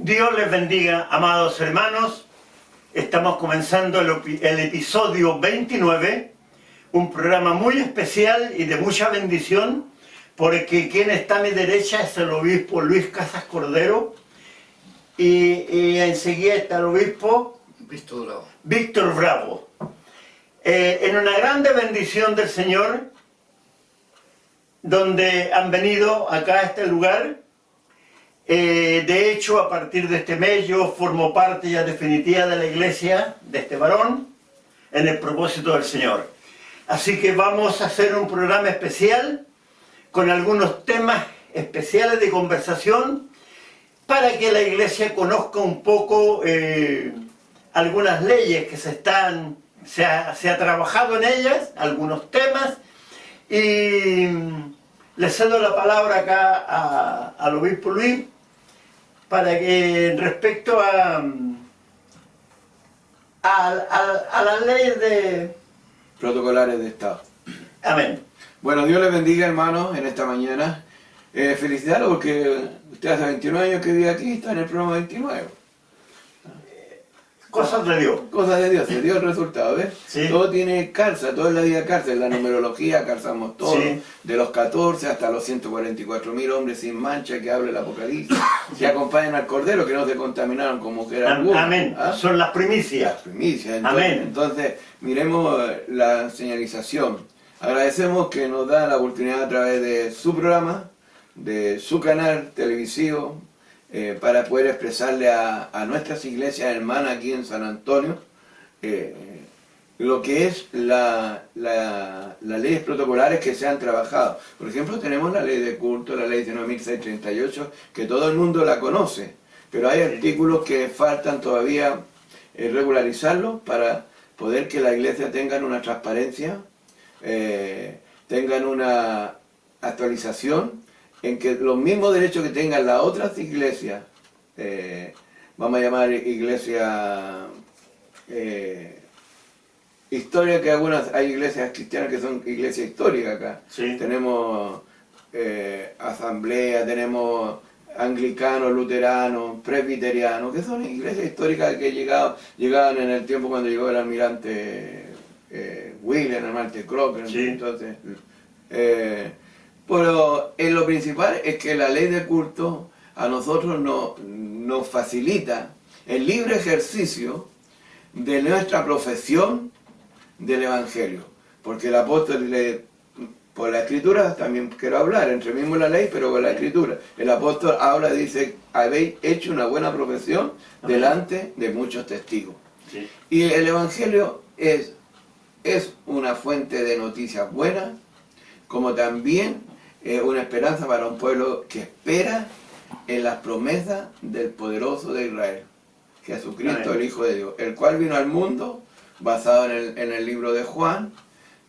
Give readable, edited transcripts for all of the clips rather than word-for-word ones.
Dios les bendiga, amados hermanos. Estamos comenzando el episodio 29, un programa muy especial y de mucha bendición, porque quien está a mi derecha es el obispo Luis Casas Cordero, y enseguida está el obispo Víctor Bravo. En una grande bendición del Señor, donde han venido acá a este lugar. De hecho, a partir de este mes yo formo parte ya definitiva de la iglesia de este varón en el propósito del Señor. Así que vamos a hacer un programa especial con algunos temas especiales de conversación para que la iglesia conozca un poco algunas leyes que se ha trabajado en ellas, algunos temas, y le cedo la palabra acá al obispo Luis para que respecto a las leyes protocolares de Estado. Amén. Bueno, Dios les bendiga, hermanos, en esta mañana. Felicidades porque usted hace 29 años que vive aquí, está en el programa 29. Cosas de Dios. Cosas de Dios, se dio el resultado, ¿ves? Sí. Todo tiene calza, todo en la vida calza, en la numerología calzamos todo, Sí. de los 14 hasta los 144.000 hombres sin mancha que habla el Apocalipsis, que acompañan al Cordero, que no se contaminaron como mujer alguna. Amén. ¿Ah? Son las primicias. Las primicias. Amén. Entonces, miremos la señalización. Agradecemos que nos da la oportunidad a través de su programa, de su canal televisivo, para poder expresarle a nuestras iglesias hermanas aquí en San Antonio lo que es las leyes protocolares que se han trabajado. Por ejemplo, tenemos la ley de culto, la ley 19.638, que todo el mundo la conoce, pero hay artículos que faltan todavía regularizarlos para poder que la iglesia tengan una transparencia, tengan una actualización, en que los mismos derechos que tengan las otras iglesias, vamos a llamar iglesia histórica, que hay iglesias cristianas que son iglesias históricas acá. Sí. Tenemos asamblea, tenemos anglicanos, luteranos, presbiterianos, que son iglesias históricas que llegaban en el tiempo cuando llegó el almirante William, el almirante Crocker. Sí. Entonces, pero lo principal es que la ley de culto a nosotros nos facilita el libre ejercicio de nuestra profesión del Evangelio. Porque el apóstol, por la Escritura, también quiero hablar, entre mismo la ley, pero con la Escritura. El apóstol ahora dice, habéis hecho una buena profesión delante de muchos testigos. Sí. Y el Evangelio es una fuente de noticias buenas, como también una esperanza para un pueblo que espera en las promesas del poderoso de Israel, Jesucristo, el Hijo de Dios, el cual vino al mundo basado en el libro de Juan,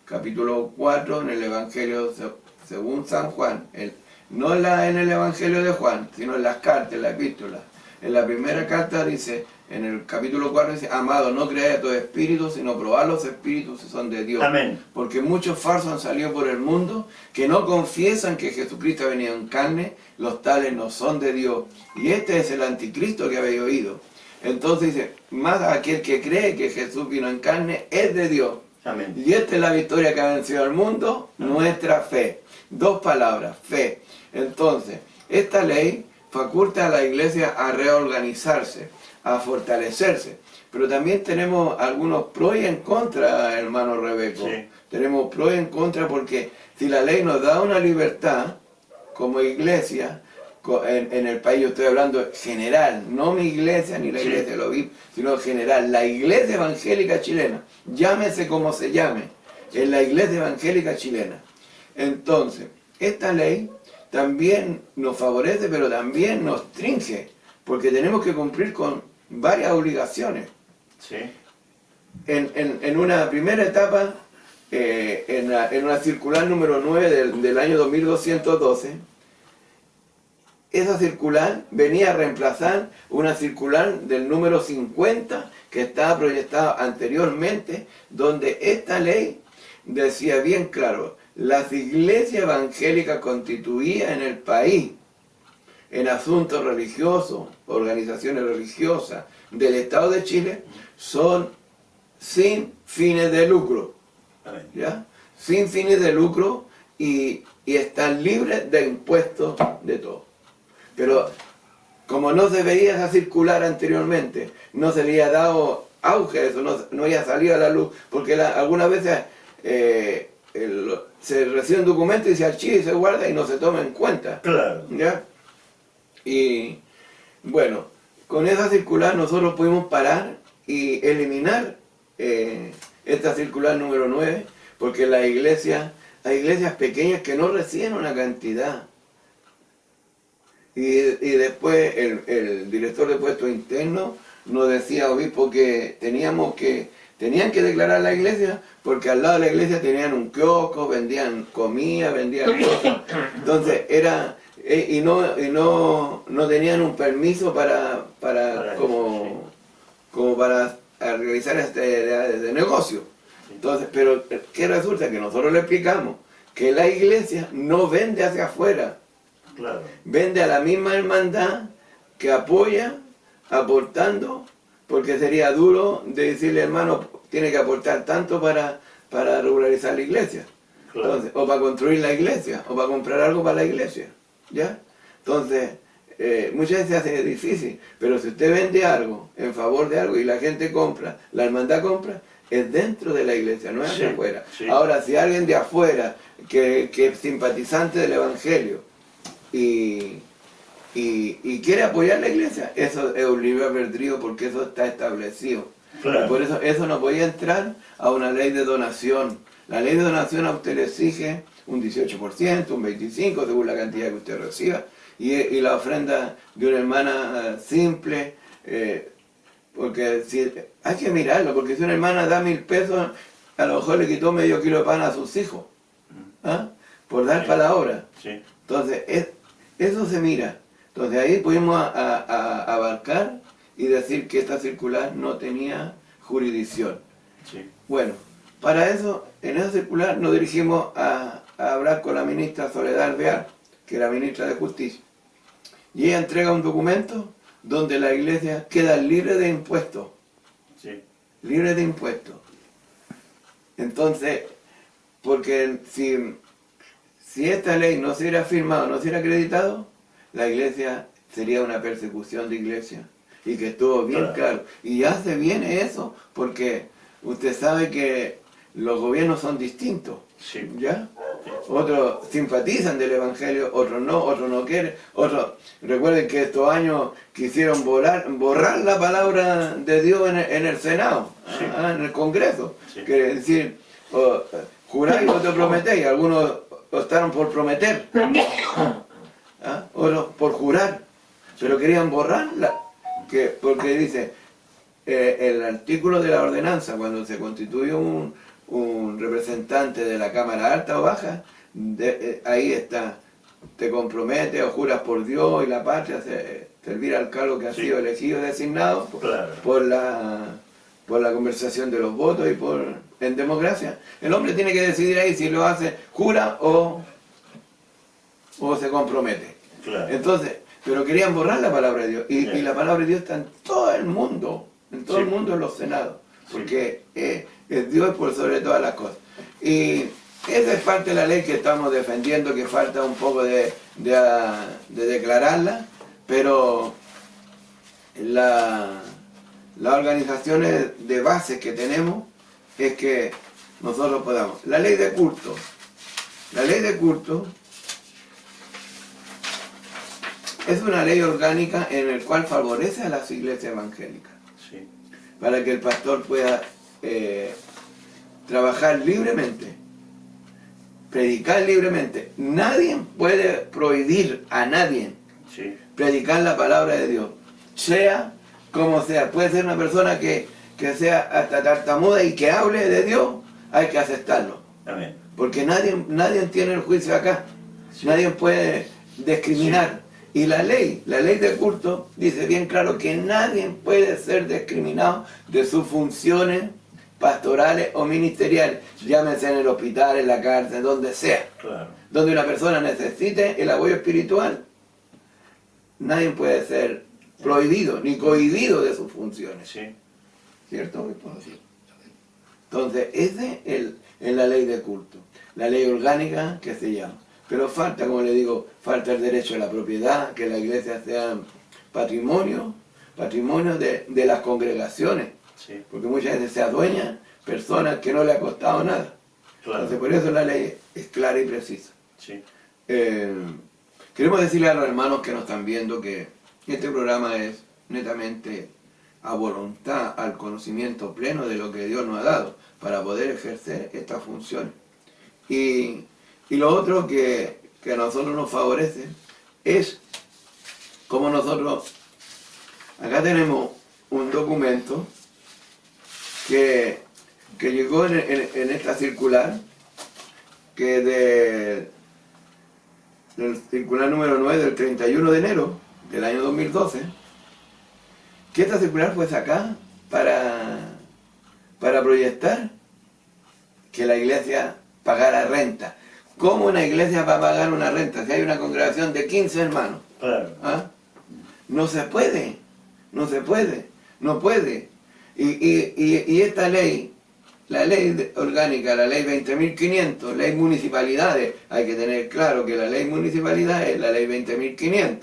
capítulo 4, en el Evangelio según San Juan, no en el Evangelio de Juan, sino en las cartas, en la epístola. En la primera carta dice, en el capítulo 4 dice, amado, no creáis a todo espíritu, sino probad los espíritus si son de Dios. Amén. Porque muchos falsos han salido por el mundo, que no confiesan que Jesucristo ha venido en carne, los tales no son de Dios. Y este es el anticristo que habéis oído. Entonces dice, más aquel que cree que Jesús vino en carne es de Dios. Amén. Y esta es la victoria que ha vencido al mundo, nuestra fe. Dos palabras, fe. Entonces, esta ley faculta a la iglesia a reorganizarse, a fortalecerse. Pero también tenemos algunos pros y en contra, hermano Rebeco. Sí. Tenemos pros y en contra porque si la ley nos da una libertad como iglesia, en el país, yo estoy hablando general, no mi iglesia ni la iglesia de los obispos, sino general, la iglesia evangélica chilena, llámese como se llame, es la iglesia evangélica chilena. Entonces, esta ley también nos favorece, pero también nos stringe, porque tenemos que cumplir con varias obligaciones. Sí. En una primera etapa, en una circular número 9 del año 2212, esa circular venía a reemplazar una circular del número 50 que estaba proyectada anteriormente, donde esta ley decía bien claro, las iglesias evangélicas constituidas en el país en asuntos religiosos, organizaciones religiosas del Estado de Chile, son sin fines de lucro, Amén. ¿ya? Sin fines de lucro y están libres de impuestos de todo. Pero como no se veía esa circular anteriormente, no se había dado auge a eso, no había salido a la luz, porque algunas veces se recibe un documento y se archiva y se guarda y no se toma en cuenta. Claro. ¿Ya? Y bueno, con esa circular nosotros pudimos parar y eliminar esta circular número 9, porque hay iglesias pequeñas que no reciben una cantidad. Y después el director de puestos internos nos decía, obispo, que tenían que declarar la iglesia, porque al lado de la iglesia tenían un kiosco, vendían comida, vendían cosas. Entonces y no tenían un permiso para realizar este negocio. Entonces, pero ¿qué resulta? Que nosotros le explicamos que la iglesia no vende hacia afuera. Claro. Vende a la misma hermandad que apoya, aportando, porque sería duro de decirle, hermano, tiene que aportar tanto para regularizar la iglesia. Claro. Entonces, o para construir la iglesia, o para comprar algo para la iglesia. ¿Ya? Entonces, muchas veces se hace difícil, pero si usted vende algo en favor de algo y la gente compra, la hermandad compra, es dentro de la iglesia, no es hacia afuera. Sí. Ahora, si alguien de afuera, que es simpatizante del Evangelio, y quiere apoyar la iglesia, eso es un libre albedrío, porque eso está establecido. Claro. Y por eso no podía entrar a una ley de donación. La ley de donación a usted le exige un 18%, un 25%, según la cantidad que usted reciba, y la ofrenda de una hermana simple, porque hay que mirarlo, porque si una hermana da 1.000 pesos, a lo mejor le quitó medio kilo de pan a sus hijos, ¿ah? Por dar Sí. para la obra. Sí. Entonces, eso se mira. Entonces ahí pudimos abarcar y decir que esta circular no tenía jurisdicción. Sí. Bueno, para eso, en esa circular nos dirigimos a hablar con la ministra Soledad Alvear, que era ministra de Justicia. Y ella entrega un documento donde la iglesia queda libre de impuestos. Sí. Libre de impuestos. Entonces, porque si esta ley no se hubiera firmado, no se hubiera acreditado, la iglesia sería una persecución de iglesia. Y que estuvo bien claro. Y ya se viene eso, porque usted sabe que los gobiernos son distintos. Sí. ¿Ya? Otros simpatizan del Evangelio, otros no quieren. Otros, recuerden que estos años quisieron borrar la palabra de Dios en el Senado, Sí. en el Congreso. Sí. Quiere decir, juráis o te prometéis. Algunos optaron por prometer, otros por jurar, pero querían borrarla, porque dice, el artículo de la ordenanza, cuando se constituye un representante de la Cámara Alta o Baja, ahí está, te comprometes o juras por Dios y la patria, servir al cargo que ha sido elegido y designado Claro. por la conversación de los votos y en democracia. El hombre tiene que decidir ahí si lo hace, jura o se compromete. Claro. Entonces, pero querían borrar la palabra de Dios, y la palabra de Dios está en todo el mundo, el mundo, en los senados, porque es Dios por sobre todas las cosas. Y esa es parte de la ley que estamos defendiendo, que falta un poco de declararla, pero las organizaciones de base que tenemos es que nosotros podamos. La ley de culto es una ley orgánica en la cual favorece a las iglesias evangélicas, Sí. para que el pastor pueda trabajar libremente, predicar libremente. Nadie puede prohibir a nadie Sí. predicar la palabra de Dios, sea como sea. Puede ser una persona que sea hasta tartamuda y que hable de Dios, hay que aceptarlo, Amén. porque nadie tiene el juicio acá, nadie puede discriminar. Y la ley de culto dice bien claro que nadie puede ser discriminado de sus funciones pastorales o ministeriales, llámese en el hospital, en la cárcel, donde sea, Claro. donde una persona necesite el apoyo espiritual. nadie puede ser prohibido ni cohibido de sus funciones. Sí. ¿Cierto, obispo? Entonces, ese es la ley de culto, la ley orgánica que se llama. Pero falta, como le digo, falta el derecho a la propiedad, que la iglesia sea patrimonio de las congregaciones, Sí. porque muchas veces se adueñan personas que no le ha costado nada. Claro. Entonces, por eso la ley es clara y precisa. Sí. Queremos decirle a los hermanos que nos están viendo que este programa es netamente a voluntad, al conocimiento pleno de lo que Dios nos ha dado para poder ejercer estas funciones. Y lo otro que a nosotros nos favorece es como nosotros, acá tenemos un documento que llegó en esta circular, que del circular número 9 del 31 de enero del año 2012, que esta circular fue sacada para proyectar que la iglesia pagara renta. ¿Cómo una iglesia va a pagar una renta si hay una congregación de 15 hermanos? Claro. ¿Ah? No se puede, no puede. Y esta ley, la ley orgánica, la ley 20.500, ley municipalidades, hay que tener claro que la ley municipalidades es la ley 20.500.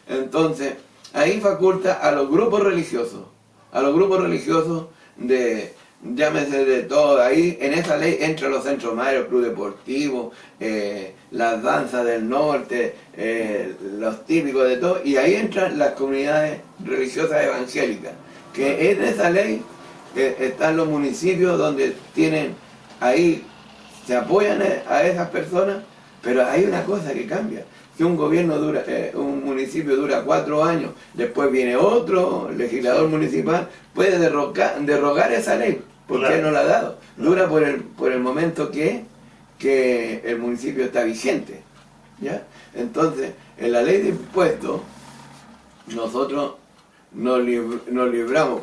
Entonces, ahí faculta a los grupos religiosos de, llámese de todo, ahí en esa ley entran los centros madres, el club deportivo, las danzas del norte, los típicos de todo, y ahí entran las comunidades religiosas evangélicas, que en esa ley están los municipios donde tienen, ahí se apoyan a esas personas, pero hay una cosa que cambia. Si un un municipio dura 4 años, después viene otro legislador municipal, puede derrogar esa ley, porque Claro. él no la ha dado. Dura por el momento que el municipio está vigente, ¿ya? Entonces, en la ley de impuestos, nosotros nos libramos.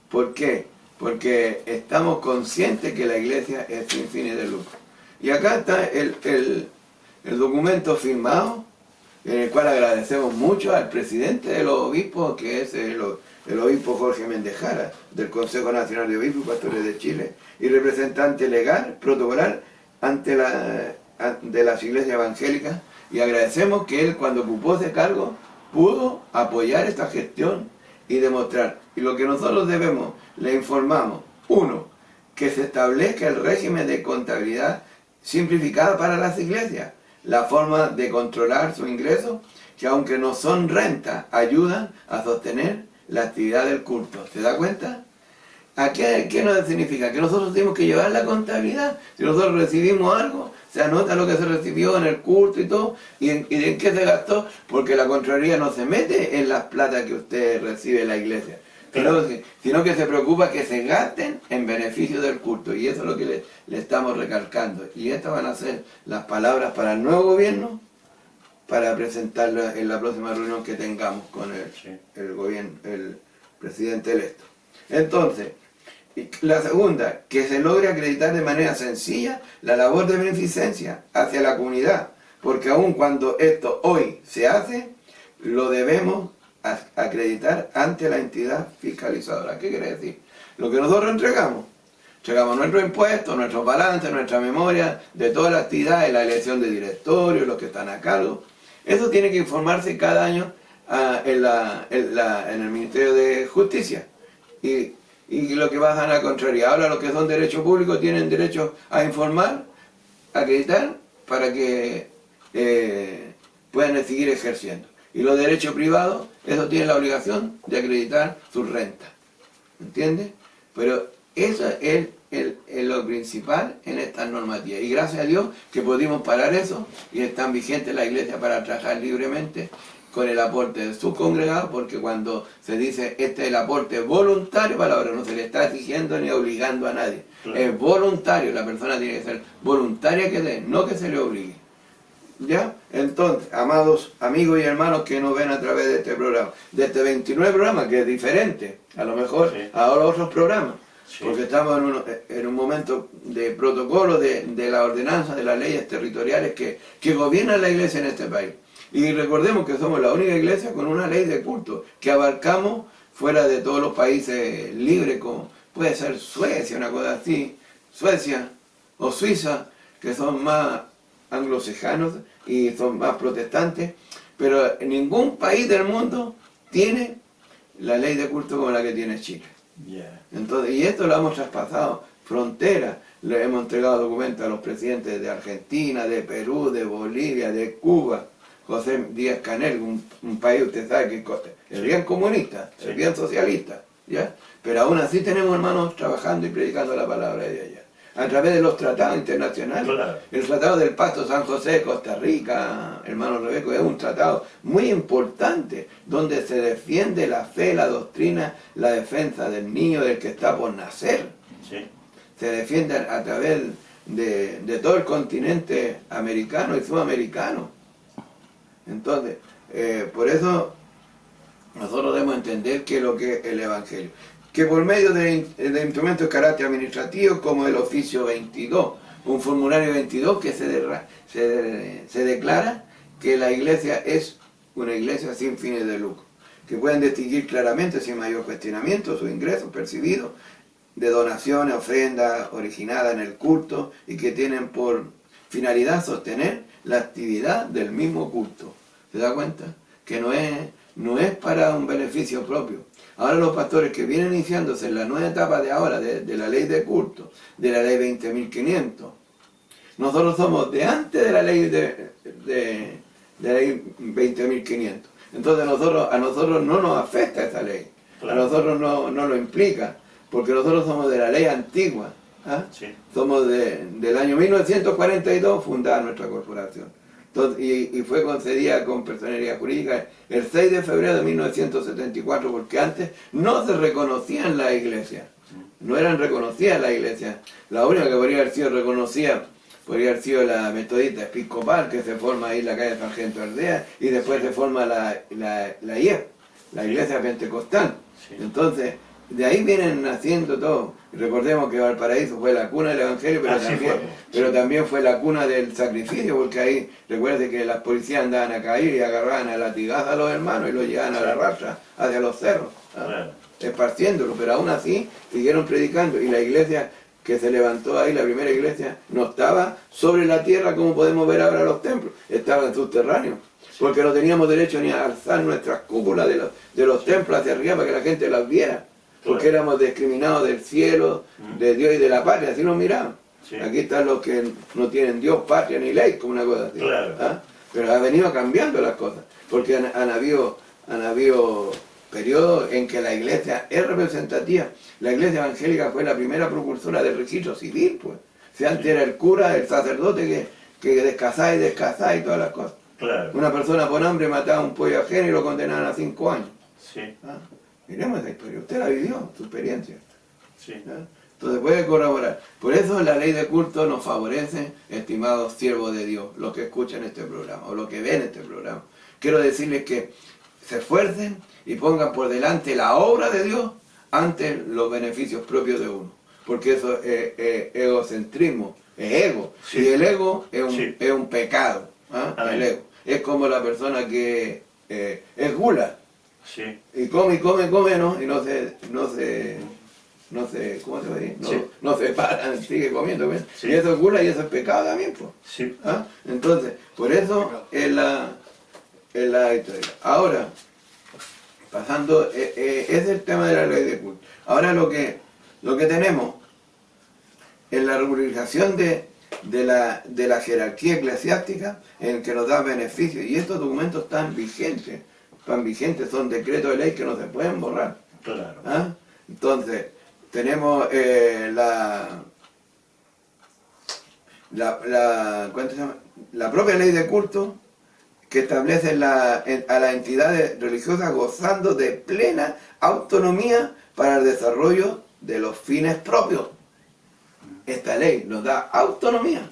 ¿Por qué? Porque estamos conscientes que la iglesia es sin fines de lucro. Y acá está el documento firmado, en el cual agradecemos mucho al presidente de los obispos, que es el obispo Jorge Méndez Jara, del Consejo Nacional de Obispos y Pastores de Chile, y representante legal, protocolar, de las iglesias evangélicas, y agradecemos que él, cuando ocupó ese cargo, pudo apoyar esta gestión y demostrar. Y lo que nosotros debemos, le informamos, 1, que se establezca el régimen de contabilidad simplificada para las iglesias, la forma de controlar sus ingresos, que aunque no son rentas, ayudan a sostener la actividad del culto. ¿Se da cuenta? ¿Qué nos significa? Que nosotros tenemos que llevar la contabilidad. Si nosotros recibimos algo, se anota lo que se recibió en el culto y todo, y en qué se gastó, porque la Contraloría no se mete en las plata que usted recibe en la iglesia, sino que se preocupa que se gasten en beneficio del culto, y eso es lo que le estamos recalcando. Y estas van a ser las palabras para el nuevo gobierno, para presentarlas en la próxima reunión que tengamos con el gobierno, el presidente electo. Entonces, la segunda, que se logre acreditar de manera sencilla la labor de beneficencia hacia la comunidad, porque aun cuando esto hoy se hace, lo debemos acreditar ante la entidad fiscalizadora. ¿Qué quiere decir? Lo que nosotros entregamos nuestros impuestos, nuestros balances, nuestra memoria de todas las actividades, la elección de directorio, los que están a cargo. Eso tiene que informarse cada año en el Ministerio de Justicia. Y lo que va a la Contraloría. Ahora los que son derechos públicos tienen derecho a informar, a acreditar, para que puedan seguir ejerciendo. Y los derechos privados, eso tienen la obligación de acreditar sus rentas. ¿Entiendes? Pero eso es lo principal en estas normativas. Y gracias a Dios que pudimos parar eso y están vigentes la iglesia para trabajar libremente con el aporte de sus congregados, porque cuando se dice este es el aporte voluntario, palabra, no se le está exigiendo ni obligando a nadie. Claro. Es voluntario, la persona tiene que ser voluntaria que dé, no que se le obligue. ¿Ya? Entonces, amados amigos y hermanos que nos ven a través de este programa, de este 29 programa, que es diferente, a lo mejor, a los otros programas, porque estamos en un momento de protocolo de la ordenanza, de las leyes territoriales que gobiernan la iglesia en este país. Y recordemos que somos la única iglesia con una ley de culto, que abarcamos fuera de todos los países libres, como puede ser Suecia, una cosa así, Suecia o Suiza, que son más anglosajones y son más protestantes, pero ningún país del mundo tiene la ley de culto como la que tiene Chile. Yeah. Entonces, y esto lo hemos traspasado fronteras, le hemos entregado documentos a los presidentes de Argentina, de Perú, de Bolivia, de Cuba, José Díaz Canel, un país, usted sabe que es bien comunista, Sí. es bien socialista, ¿ya? Pero aún así tenemos hermanos trabajando y predicando la palabra de allá, a través de los tratados internacionales. Claro. El Tratado del Pasto San José de Costa Rica, hermano Rebeco, es un tratado muy importante, donde se defiende la fe, la doctrina, la defensa del niño, del que está por nacer. Sí. Se defiende a través de todo el continente americano y sudamericano. Entonces, por eso nosotros debemos entender qué es lo que es el Evangelio. Que por medio de instrumentos de carácter administrativo, como el oficio 22, un formulario 22 que se declara que la iglesia es una iglesia sin fines de lucro, que pueden distinguir claramente sin mayor cuestionamiento sus ingresos percibidos de donaciones, ofrendas originadas en el culto y que tienen por finalidad sostener la actividad del mismo culto. ¿Se da cuenta? Que no es para un beneficio propio. Ahora los pastores que vienen iniciándose en la nueva etapa de ahora, de la ley de culto, de la ley 20.500, nosotros somos de antes de la ley de la ley 20.500. Entonces a nosotros no nos afecta esa ley, Claro. a nosotros no lo implica, porque nosotros somos de la ley antigua. ¿Ah? Sí. Somos del año 1942 fundada nuestra corporación. Entonces, y fue concedida con personería jurídica el 6 de febrero de 1974, porque antes no se reconocía en la iglesia. No eran reconocidas en la iglesia. La única que podría haber sido reconocida podría haber sido la metodista episcopal, que se forma ahí en la calle Sargento Ardea, y después se forma la IEP, la iglesia pentecostal. Sí. Entonces, de ahí vienen naciendo todo. Y recordemos que Valparaíso fue la cuna del Evangelio, Así fue. pero también fue la cuna del sacrificio, porque ahí, recuerde que las policías andaban a caer y agarraban a latigazos a los hermanos y los llevaban a la raza hacia los cerros, ¿ah? Claro. Esparciéndolo, pero aún así siguieron predicando, y la iglesia que se levantó ahí, la primera iglesia, no estaba sobre la tierra como podemos ver ahora los templos, estaba en subterráneo, porque no teníamos derecho ni a alzar nuestras cúpulas de los templos hacia arriba para que la gente las viera, porque éramos discriminados del cielo, de Dios y de la patria, así nos miraban. Sí. Aquí están los que no tienen Dios, patria ni ley, como una cosa así. Claro. ¿Ah? Pero ha venido cambiando las cosas, porque han habido periodos en que la iglesia es representativa. La iglesia evangélica fue la primera precursora del registro civil, pues. Si antes era el cura, el sacerdote que descasaba y todas las cosas. Claro. Una persona por hambre mataba a un pollo ajeno y lo condenaban a 5 años. Sí. ¿Ah? Miremos esa historia, usted la vivió, su experiencia. Sí. ¿Ah? Entonces puede corroborar. Por eso la ley de culto nos favorece, estimados siervos de Dios, los que escuchan este programa o los que ven este programa. Quiero decirles que se esfuercen y pongan por delante la obra de Dios ante los beneficios propios de uno. Porque eso es egocentrismo, es ego. Sí. Y el ego es un, Sí. es un pecado. ¿Ah? Amén. El ego. Es como la persona que es gula. Sí. Y come, ¿no? Y no se, ¿cómo se va a decir? Sí. No se para, sigue comiendo. Sí. Y eso es gula y eso es pecado también, pues. Sí. ¿Ah? Entonces, por eso es la historia. Ahora, pasando, ese es el tema de la ley de culto. Ahora lo que tenemos en la regularización de la jerarquía eclesiástica, en que nos da beneficios, y estos documentos están vigentes, son decretos de ley que no se pueden borrar. Claro. ¿Ah? Entonces, tenemos ¿cuánto se llama? La propia ley de culto, que establece a las entidades religiosas gozando de plena autonomía para el desarrollo de los fines propios. Esta ley nos da autonomía,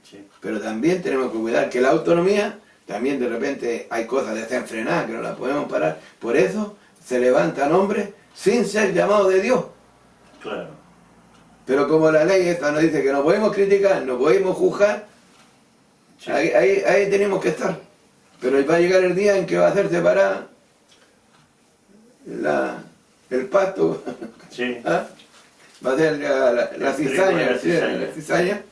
Sí. pero también tenemos que cuidar que la autonomía, también de repente hay cosas desenfrenadas que no las podemos parar. Por eso se levantan hombres sin ser llamados de Dios. Claro. Pero como la ley esta nos dice que no podemos criticar, no podemos juzgar, Sí. ahí tenemos que estar. Pero va a llegar el día en que va a hacer separar el pasto, Sí. ¿ah? Va a hacer la El trigo y cizaña, la ¿sí? cizaña. La cizaña,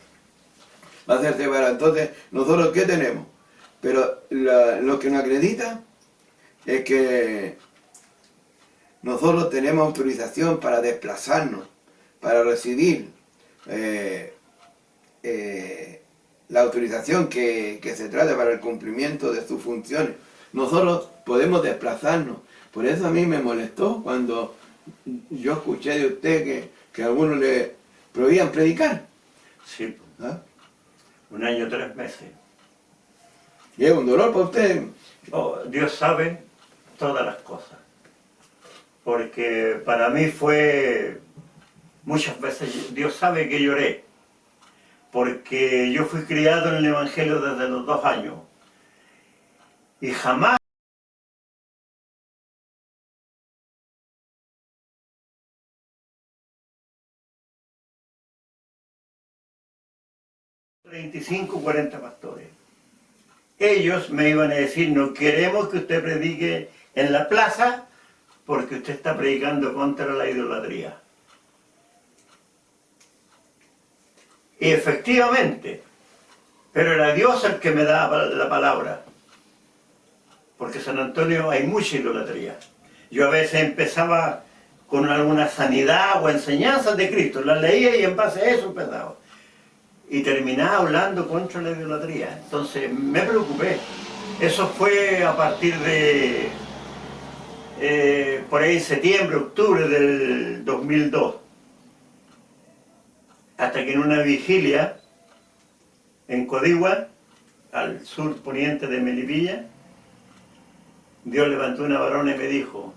va a ser separada. Entonces, ¿nosotros qué tenemos? Pero lo que nos acredita es que nosotros tenemos autorización para desplazarnos, para recibir la autorización que se trata para el cumplimiento de sus funciones. Nosotros podemos desplazarnos. Por eso a mí me molestó cuando yo escuché de usted que a algunos le prohibían predicar. Sí, ¿Ah? 1 año 3 meses. Y es un dolor para usted. Oh, Dios sabe todas las cosas. Porque para mí fue, muchas veces, Dios sabe que lloré. Porque yo fui criado en el Evangelio desde los 2 años. Y jamás 35, 40 pastores. Ellos me iban a decir, no queremos que usted predique en la plaza porque usted está predicando contra la idolatría. Y efectivamente, pero era Dios el que me daba la palabra. Porque en San Antonio hay mucha idolatría. Yo a veces empezaba con alguna sanidad o enseñanzas de Cristo, las leía y en base a eso empezaba. Y terminaba hablando contra la idolatría. Entonces me preocupé. Eso fue a partir de, por ahí septiembre, octubre del 2002. Hasta que en una vigilia en Codigua, al sur poniente de Melipilla, Dios levantó una varona y me dijo,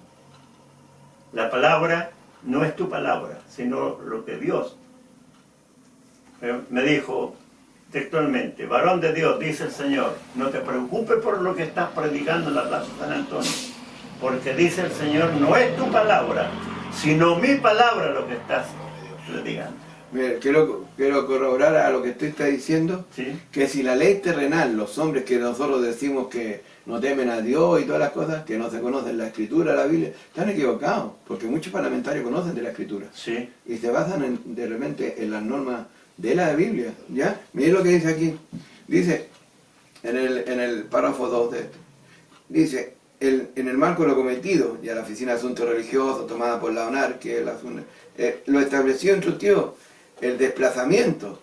la palabra no es tu palabra, sino lo que Dios. Me dijo textualmente, varón de Dios, dice el Señor, no te preocupes por lo que estás predicando en la plaza San Antonio, porque dice el Señor, no es tu palabra, sino mi palabra lo que estás predicando. Mira, quiero corroborar a lo que usted está diciendo, ¿Sí? que si la ley terrenal, los hombres que nosotros decimos que no temen a Dios y todas las cosas, que no se conocen la Escritura, la Biblia, están equivocados, porque muchos parlamentarios conocen de la Escritura Sí. y se basan de repente en las normas de la Biblia, ¿ya? Miren lo que dice aquí, dice en el párrafo 2 de esto, dice, en el marco de lo cometido, ya la Oficina de Asuntos Religiosos, tomada por la ONAR, que es lo estableció instructivo el desplazamiento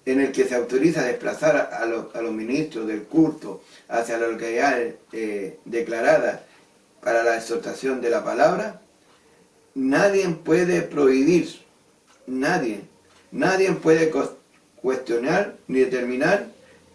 en el que se autoriza desplazar a los ministros del culto hacia las localidades declaradas para la exhortación de la palabra, nadie puede prohibir, nadie puede cuestionar ni determinar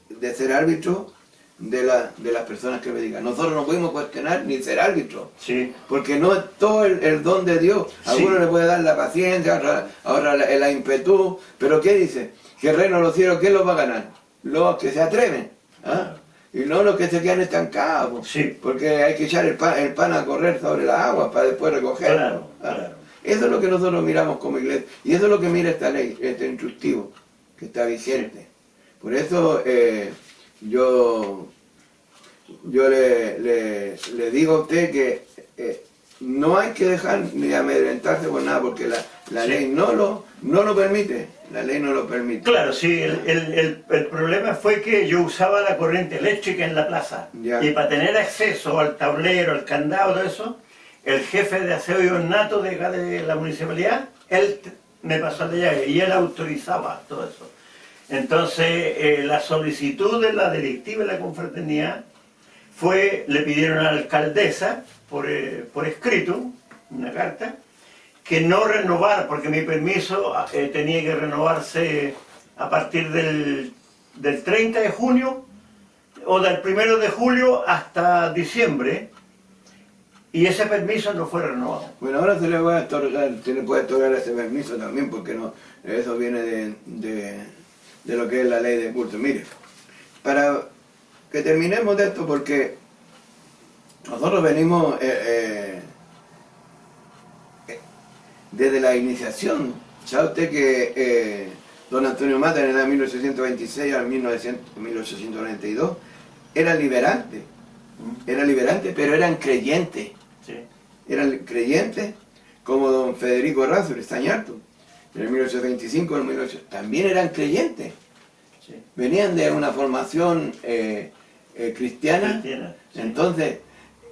de ser árbitro de las personas que predican. Nosotros no podemos cuestionar ni ser árbitros, Sí. porque no es todo el don de Dios. A Sí. algunos le puede dar la paciencia, a otros la impetu, pero ¿qué dice? Que el reino de los cielos, ¿quién los va a ganar? Los que se atreven, ¿ah? Y no los que se quedan estancados, Sí. porque hay que echar el pan a correr sobre las aguas para después recogerlo. Claro, ¿ah? claro. Eso es lo que nosotros miramos como iglesia, y eso es lo que mira esta ley, este instructivo que está vigente. Por eso yo le digo a usted que no hay que dejar ni amedrentarse por nada, porque la Sí. ley no lo permite, la ley no lo permite. Claro, sí, el problema fue que yo usaba la corriente eléctrica en la plaza. Ya. Y para tener acceso al tablero, al candado, todo eso, el jefe de aseo y ornato de acá de la municipalidad, él me pasó la llave y él autorizaba todo eso. Entonces, la solicitud de la directiva de la confraternidad fue, le pidieron a la alcaldesa, por escrito, una carta, que no renovara, porque mi permiso tenía que renovarse a partir del 30 de junio o del 1 de julio hasta diciembre, y ese permiso no fue renovado. Bueno, ahora se le puede otorgar ese permiso también, porque no, eso viene de lo que es la ley de culto. Mire, para que terminemos de esto, porque nosotros venimos desde la iniciación. ¿Sabe usted que don Antonio Mata en el año 1826 al 1892 eran liberantes, pero eran creyentes. Sí. Eran creyentes como don Federico Errázuriz Sañartu, en el 1825, en el 1800, también eran creyentes. Sí. Venían de una formación cristiana. Sí. Entonces,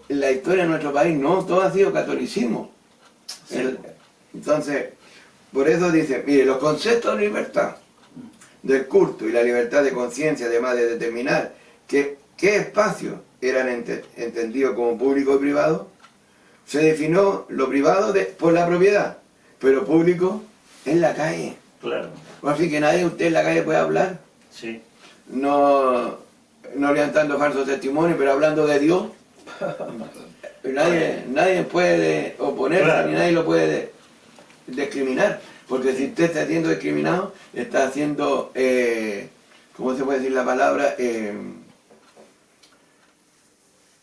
la historia de nuestro país no todo ha sido catolicismo. Sí. Entonces, por eso dice, mire, los conceptos de libertad del culto y la libertad de conciencia, además de determinar qué espacios eran entendidos como público y privado, se definió lo privado por la propiedad, pero público en la calle. Claro. Así que nadie de usted en la calle puede hablar, Sí. no levantando falsos testimonios, pero hablando de Dios. Nadie puede oponerse, Claro. ni nadie lo puede discriminar, porque si usted está siendo discriminado, está haciendo, ¿cómo se puede decir la palabra?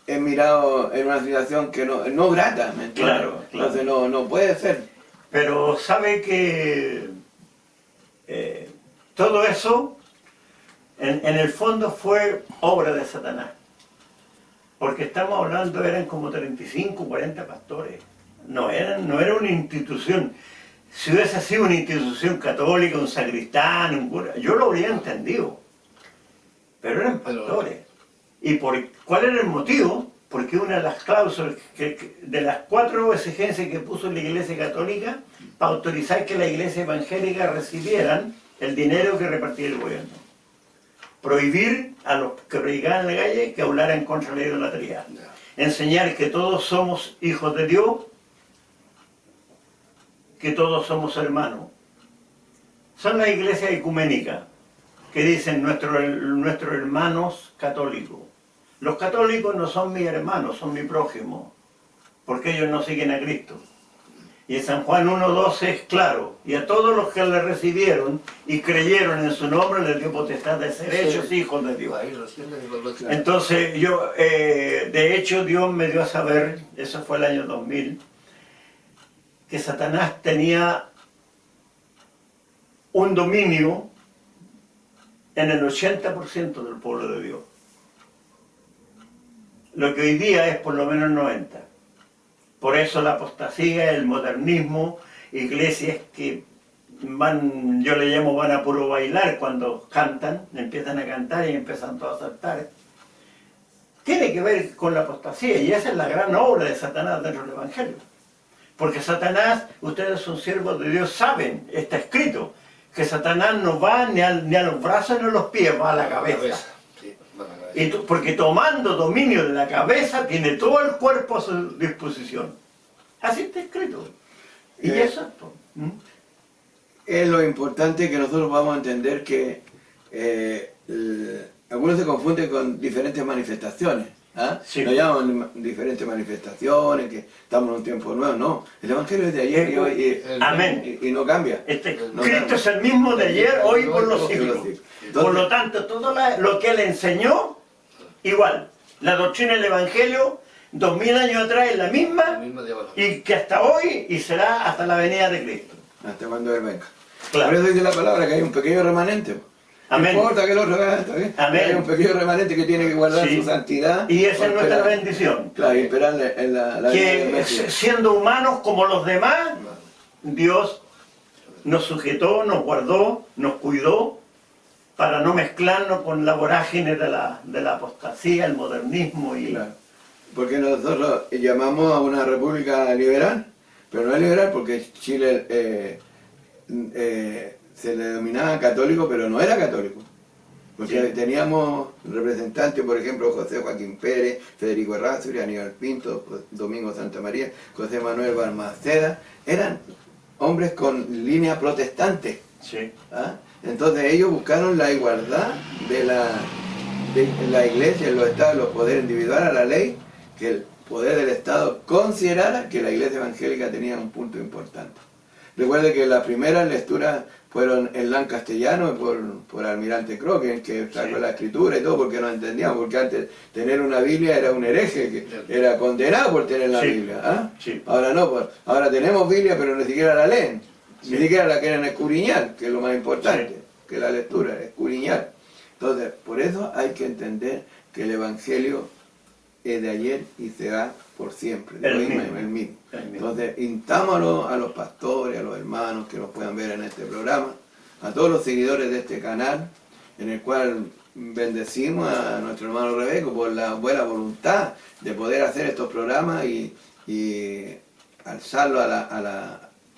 Es mirado en una situación que no grata, ¿me entiende? Claro, claro. Entonces no puede ser. Pero sabe que todo eso en el fondo fue obra de Satanás. Porque estamos hablando, eran como 35, 40 pastores. No era una institución. Si hubiese sido una institución católica, un sacristán, un cura, yo lo habría entendido. Pero eran pastores. ¿Y cuál era el motivo? Porque una de las cláusulas, de las 4 exigencias que puso la Iglesia Católica, para autorizar que la Iglesia Evangélica recibieran el dinero que repartía el gobierno. Prohibir a los que predicaban en la calle que hablaran contra la idolatría. Enseñar que todos somos hijos de Dios, que todos somos hermanos. Son las iglesias ecuménicas que dicen nuestros hermanos católicos. Los católicos no son mis hermanos, son mi prójimo, porque ellos no siguen a Cristo. Y en San Juan 1:12 es claro, y a todos los que le recibieron y creyeron en su nombre les dio potestad de ser hechos hijos de Dios. Entonces yo, de hecho Dios me dio a saber, eso fue el año 2000, que Satanás tenía un dominio en el 80% del pueblo de Dios. Lo que hoy día es por lo menos 90%. Por eso la apostasía, el modernismo, iglesias que van, yo le llamo van a puro bailar cuando cantan, empiezan a cantar y empiezan todos a saltar. Tiene que ver con la apostasía y esa es la gran obra de Satanás dentro del Evangelio. Porque Satanás, ustedes son siervos de Dios, saben, está escrito, que Satanás no va ni a los brazos ni a los pies, va a la cabeza. Sí, va a la cabeza. Porque tomando dominio de la cabeza, tiene todo el cuerpo a su disposición. Así está escrito. Y eso es todo. Es lo importante que nosotros vamos a entender que algunos se confunden con diferentes manifestaciones. ¿Ah? Sí. Lo llaman diferentes manifestaciones, que estamos en un tiempo nuevo. No, el Evangelio es de ayer y hoy Amén. y no cambia. Cristo es el mismo de ayer, hoy, por los siglos. Por lo tanto, todo lo que Él enseñó, igual. La doctrina del Evangelio, 2000 años atrás es la misma, y que hasta hoy, y será hasta la venida de Cristo. Hasta cuando Él venga. Claro. Por eso dice la palabra que hay un pequeño remanente. Amén. No importa que el otro haga esto, ¿eh? Amén. Hay un pequeño remanente que tiene que guardar Sí. su santidad. Y esa es nuestra esperar- bendición. Claro, y esperar en la venida del Que Mesías. siendo humanos como los demás, Dios nos sujetó, nos guardó, nos cuidó para no mezclarnos con la vorágine de la apostasía, el modernismo y... Claro. Porque nosotros llamamos a una república liberal, pero no es liberal porque Chile se le denominaba católico, pero no era católico. Porque Sí. teníamos representantes, por ejemplo, José Joaquín Pérez, Federico Errázuriz, Aníbal Pinto, Domingo Santa María, José Manuel Balmaceda, eran hombres con línea protestante. Sí. ¿Ah? Entonces ellos buscaron la igualdad de la iglesia, en los estados, los poderes individuales, a la ley, que el poder del Estado considerara que la iglesia evangélica tenía un punto importante. Recuerde que las primeras lecturas fueron en castellano por Almirante Croque, que sacó Sí. la escritura y todo, porque no entendíamos, porque antes tener una Biblia era un hereje, que era condenado por tener la Sí. Biblia. ¿Ah? Sí. Ahora no, pues, ahora tenemos Biblia, pero ni siquiera la leen. Sí. Ni siquiera la quieren escudriñar, que es lo más importante, Sí. que la lectura, escudriñar. Entonces, por eso hay que entender que el Evangelio es de ayer y se va por siempre, de El hoy mismo. el mismo. El mismo. Entonces, instamos a los pastores, a los hermanos que nos puedan ver en este programa, a todos los seguidores de este canal, en el cual bendecimos a nuestro hermano Rebeco por la buena voluntad de poder hacer estos programas y alzarlo a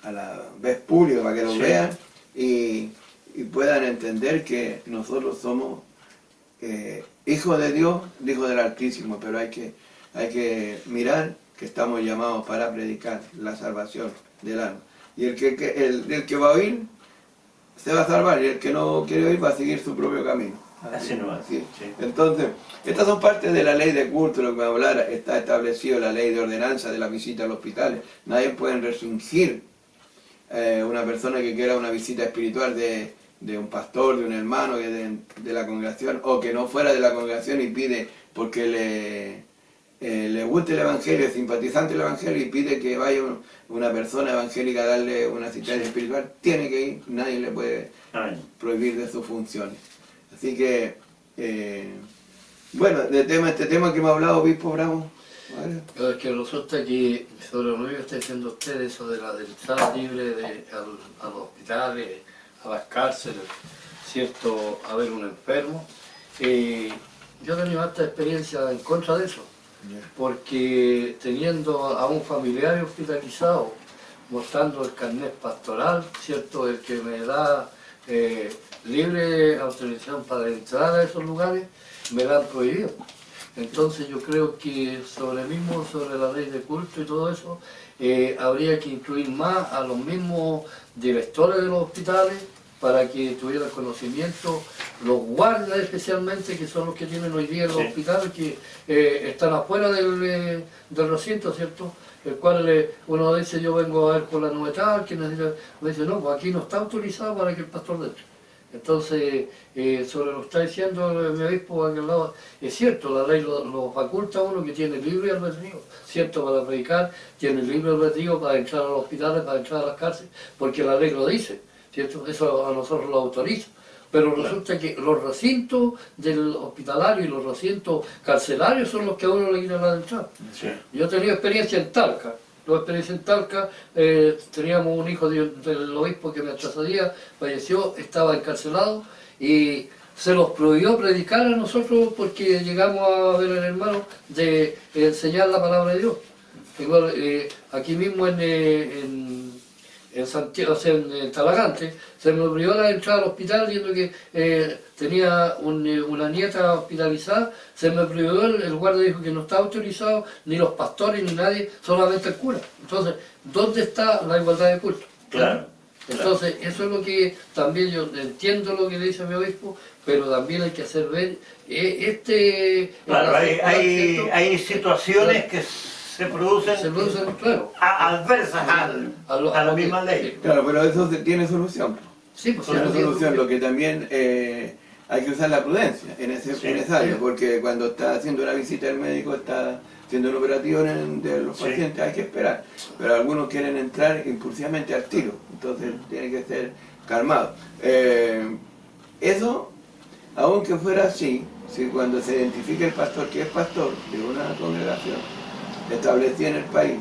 la vez pública para que lo Sí. vean y puedan entender que nosotros somos hijos de Dios, hijos del Altísimo, pero hay que mirar que estamos llamados para predicar la salvación del alma. Y el que va a oír se va a salvar, y el que no quiere oír va a seguir su propio camino. Así no es. Así. Sí. Entonces, estas son partes de la ley de culto, lo que me hablara, está establecido la ley de ordenanza de la visita al hospital. Nadie puede restringir una persona que quiera una visita espiritual de un pastor, de un hermano de la congregación, o que no fuera de la congregación y pide porque le guste el Evangelio, es simpatizante del Evangelio y pide que vaya una persona evangélica a darle una asistencia espiritual, tiene que ir, nadie le puede Ay. prohibir de sus funciones. Así que, bueno, este tema que me ha hablado Obispo Bravo, ¿vale? Pero es que resulta que sobre lo que está diciendo usted, eso de la entrada libre a los hospitales, a las cárceles, ¿cierto? A ver un enfermo. Yo he tenido harta experiencia en contra de eso, porque teniendo a un familiar hospitalizado, mostrando el carnet pastoral, ¿cierto? El que me da libre autorización para entrar a esos lugares, me la han prohibido. Entonces yo creo que sobre la ley de culto y todo eso, habría que incluir más a los mismos directores de los hospitales para que tuvieran conocimiento, los guardas especialmente, que son los que tienen hoy día los Sí. hospitales, que están afuera del recinto, ¿cierto? El cual uno dice, yo vengo a ver con la novedad, que necesita, me dice, no, pues aquí no está autorizado para que el pastor entre. Entonces, sobre lo que está diciendo mi obispo aquel lado, es cierto, la ley lo faculta a uno que tiene libre albedrío, cierto, para predicar, tiene libre albedrío para entrar a los hospitales, para entrar a las cárceles, porque la ley lo dice, cierto, eso a nosotros lo autoriza. Pero resulta que los recintos del hospitalario y los recintos carcelarios son los que a uno le quitan la entrada. Sí. Yo he tenido experiencia en Talca. Teníamos un hijo del obispo que mientras ese día falleció, estaba encarcelado y se los prohibió predicar a nosotros porque llegamos a ver al hermano de enseñar la palabra de Dios. Igual, aquí mismo en Santiago, o sea, en Talagante, se me prohibió la entrada al hospital diciendo que tenía una nieta hospitalizada, se me prohibió, el guardia dijo que no estaba autorizado, ni los pastores, ni nadie, solamente el cura. Entonces, ¿dónde está la igualdad de culto? Claro. Entonces, eso es lo que también yo entiendo lo que dice mi obispo, pero también hay que hacer ver Claro, hay situaciones que se producen claro, adversas a la misma ley. Claro, pero eso tiene solución. sí, pues, Tiene sí, solución, lo que también hay que usar la prudencia en esa área, porque cuando está haciendo una visita el médico, está haciendo un operativo de los Sí. pacientes, hay que esperar. Pero algunos quieren entrar impulsivamente al tiro, entonces tiene que ser calmado. Eso, aunque fuera así, si cuando se identifica el pastor que es pastor de una congregación establecida en el país,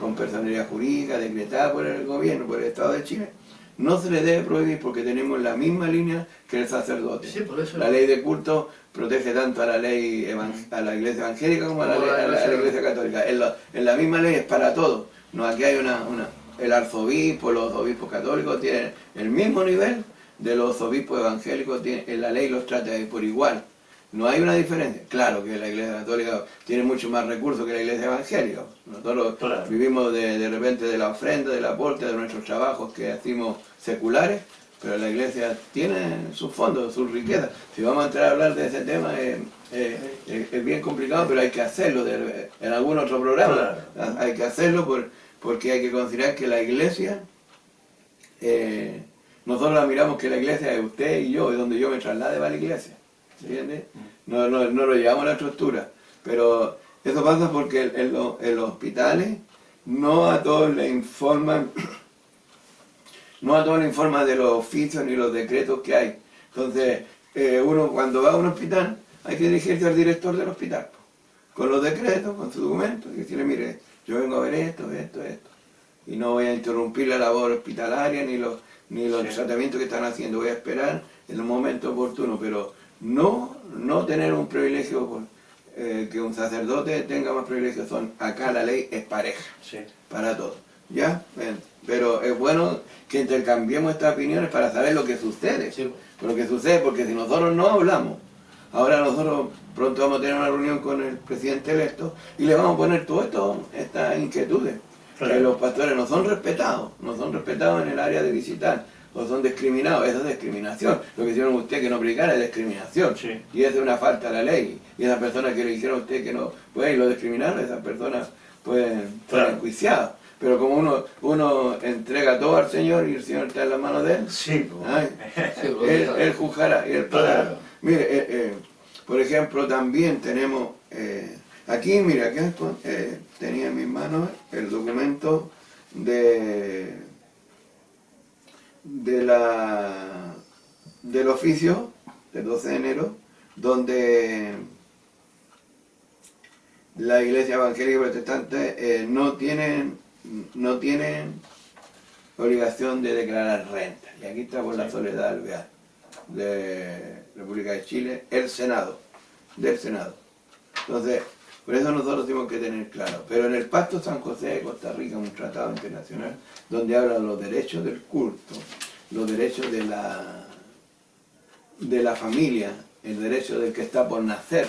con personalidad jurídica, decretada por el gobierno, por el Estado de Chile, no se le debe prohibir porque tenemos la misma línea que el sacerdote. Sí, por eso. La ley de culto protege tanto a la ley a la iglesia evangélica como a la iglesia católica. En la misma ley es para todos. No, aquí hay el arzobispo, los obispos católicos tienen el mismo nivel de los obispos evangélicos, en la ley los trata por igual. No hay una diferencia. Claro que la iglesia católica tiene mucho más recursos que la iglesia evangélica. Nosotros vivimos de repente de la ofrenda, del aporte, de nuestros trabajos que hacemos seculares, pero la iglesia tiene sus fondos, sus riquezas. Si vamos a entrar a hablar de ese tema es bien complicado, pero hay que hacerlo en algún otro programa. Claro. Hay que hacerlo porque hay que considerar que la iglesia, nosotros la miramos que la iglesia es usted y yo, es donde yo me traslade va a la iglesia. ¿Entiendes? No lo llevamos a la estructura, pero eso pasa porque en los hospitales no a todos le informan de los oficios ni los decretos que hay. Entonces, uno cuando va a un hospital hay que dirigirse al director del hospital, con los decretos, con su documento, y decirle, mire, yo vengo a ver esto, y no voy a interrumpir la labor hospitalaria ni los tratamientos que están haciendo, voy a esperar en un momento oportuno, pero no tener un privilegio, que un sacerdote tenga más privilegios, acá la ley es pareja, para todos, ¿ya? Pero es bueno que intercambiemos estas opiniones para saber lo que sucede, porque si nosotros no hablamos, ahora nosotros pronto vamos a tener una reunión con el presidente electo y le vamos a poner todas estas inquietudes, que los pastores no son respetados en el área de visitar, o son discriminados, eso es discriminación. Lo que hicieron usted que no predicara es discriminación, y eso es una falta a la ley, y esas personas que le dijeron a usted que no puede y lo discriminaron, esas personas pueden ser enjuiciadas. Pero como uno entrega todo al Señor y el Señor está en las manos de Él, Él juzgará y Él pagará. Mire, por ejemplo, también tenemos, aquí, mira, aquí tenía en mis manos el documento del oficio del 12 de enero, donde la Iglesia Evangélica Protestante no tienen obligación de declarar renta. Y aquí está por la Soledad Alvear, de República de Chile, del Senado. Entonces, por eso nosotros tenemos que tener claro. Pero en el Pacto San José de Costa Rica, un tratado internacional, donde habla de los derechos del culto, los derechos de la familia, el derecho del que está por nacer,